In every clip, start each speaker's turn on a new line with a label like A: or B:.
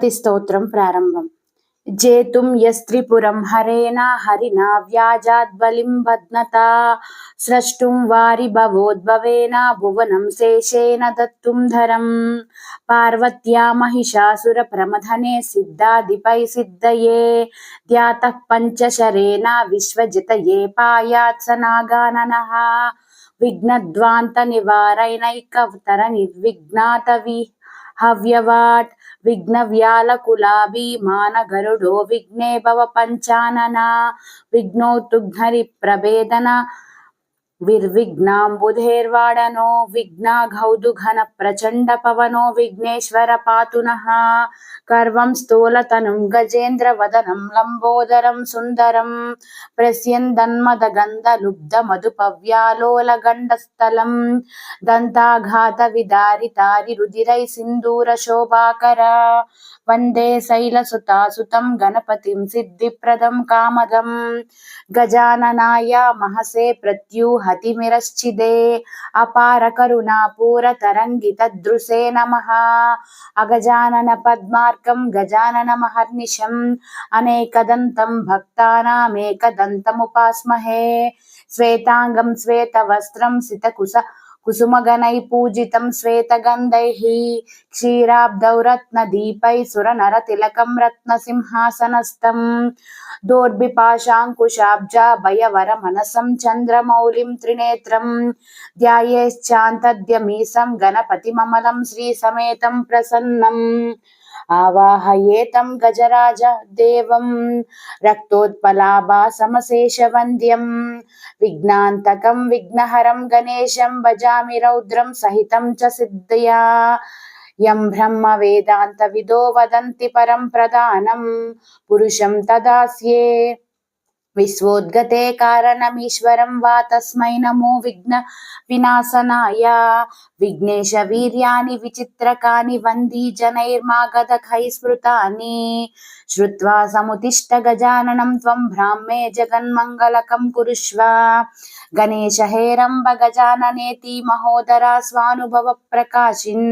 A: స్తోత్రం ప్రారంభం. జేతుం యస్త్రిపురం హరేనా హరినా వ్యాజాద్బలిం బధ్నతా స్రష్టుం వారి భవోద్భవేన భువనం శేషేన దత్తుం ధరం పార్వత్యా మహిషాసుర ప్రమథనే సిద్ధాదిపై సిద్ధయే ధ్యాతః పంచశరేణ విశ్వజితయే పాయాత్ సనాగాననః విఘ్నద్వాంత నివారైనైకవతర నిర్విఘ్నాతవి హవ్యవాట్ విఘ్న వ్యాలకులాభిమాన గరుడో విఘ్నే భవ పంచానన విఘ్నోతుఘ్నరి ప్రభేదన విర్విఘ్నాంబుధేర్వాడనో విఘ్నాఘౌదు ఘన ప్రచండ పవనో విఘ్నేశ్వర పాతు నః కర్వం స్థూలతనుం గజేంద్ర వదనం లంబోదరం సుందరం ప్రస్యందన్మద గంధ లుబ్ధ మధుపవ్యాలోల గండస్థలం దంతాఘాత విదారితారి రుదిరై సింధూర శోభాకర వందే శైలసుతాసుతం గణపతిం సిద్ధిప్రదం కామదం గజాననాయ మహసే ప్రత్యూహతిమిరశ్చిదే అపార కరుణాపూర తరంగిత దృశే నమః అగజానన పద్మార్కం గజానన మహర్నిశం అనేకదంతం భక్తానామేకదంతముపాస్మహే శ్వేతాంగం శ్వేతవస్త్రం సితకుశ కుసుమగణై పూజితం శ్వేతగంధైః క్షీరాబ్ధౌ రత్నదీపై సురనర తిలకం రత్నసింహాసనస్థం దోర్భిపాశాంకుశాబ్జాభయవర మనసం చంద్రమౌళిం త్రినేత్రం ధ్యాయేశ్చాంతద్యమీశం గణపతిమమలం శ్రీసమేతం ప్రసన్నం ఆవాహయేతం గజరాజ దేవం రక్తోత్పలాభాసమశేషవంద్యం విఘ్నాంతకం విఘ్నహరం గణేశం భజామి రౌద్రం సహితం చ సిద్ధయా యం బ్రహ్మ వేదాంత విదో వదంతి పరం ప్రధానం పురుషం తదాస్యే విశ్వోద్గతే కారణమీశ్వరం వా తస్మై నమో విఘ్న వినాశనాయ విఘ్నేశ వీర్యాని విచిత్రకాని వందీ జనైర్మాగధకై స్మృతాని శ్రుత్వా సముతిష్ట గజాననం త్వం బ్రాహ్మే జగన్మంగళకం కురుష్వ గణేశ హేరంబ గజాననేతి మహోదరా స్వానుభవ ప్రకాశిన్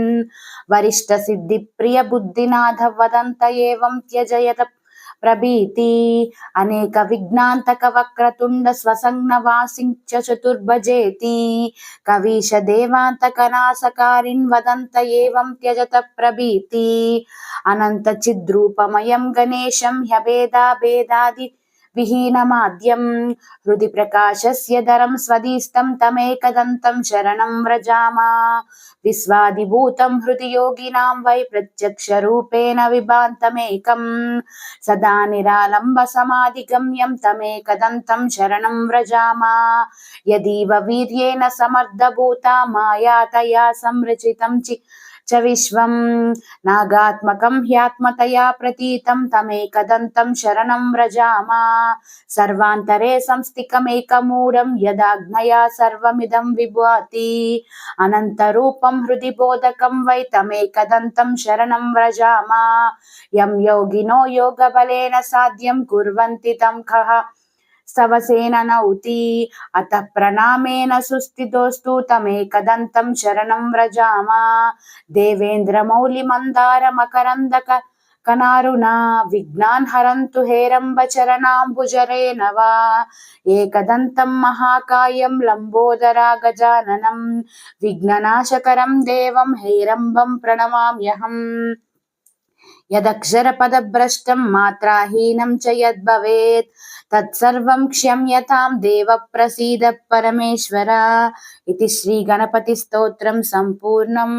A: వరిష్ట సిద్ధి ప్రియ బుద్ధినాథ వదంత ఏవం త్యజయత ప్రభీతి అనేక విఘ్నాంతక వక్రతుండ స్వసంజ్ఞ వాసించ చతుర్భజేతి కవీశ దేవాంతక నాశకారిన్ వదంత ఏవం త్యజత ప్రభీతి అనంత చిద్రూపమయం గణేశం హ్యభేదా భేదాది విహీనమాద్యం హృది ప్రకాశస్య ధరం స్వదీస్తం తమేకదంతం శరణం వ్రజామా విశ్వాదిభూతం హృది యోగినాం వై ప్రత్యక్ష రూపేణ విభాంతమేకం సదా నిరాలంబ సమాధిగమ్యం తమేకదంతం శరణం వ్రజామా యదీవ వీర్యేణ సమర్థభూత మాయాతయా సంరచితం చ విశ్వం నాగాత్మకం హ్యాత్మతయా ప్రతీతం తమేకదంతం శరణం వ్రజామా సర్వాంతరే సంస్థికమేకమూఢం యదాజ్ఞయా సర్వమిదం విభాతి అనంతరూపం హృది బోధకం వై తమేకదంతం శరణం వ్రజామా యం యోగినో యోగబలేన సాధ్యం కుర్వంతి తం ఖః స్తవసేన నౌతి అత ప్రణామేన సుస్థితోస్తు తమేకదంతం శరణం వ్రజామా దేవేంద్ర మౌళి మందార మకరందక కనారునా విఘ్నాన్ హరంతు హేరంబ చరణాంబుజరేణ వా ఏకదంతం మహాకాయం లంబోదరా గజాననం విఘ్ననాశకరం దేవం హేరంబం ప్రణమామ్యహం యదక్షర పదభ్రష్టం మాత్రాహీనం చ యద్భవేత్ తత్సర్వం క్షమ్యతాం దేవ ప్రసీద పరమేశ్వర. ఇది శ్రీ గణపతి స్తోత్రం సంపూర్ణం.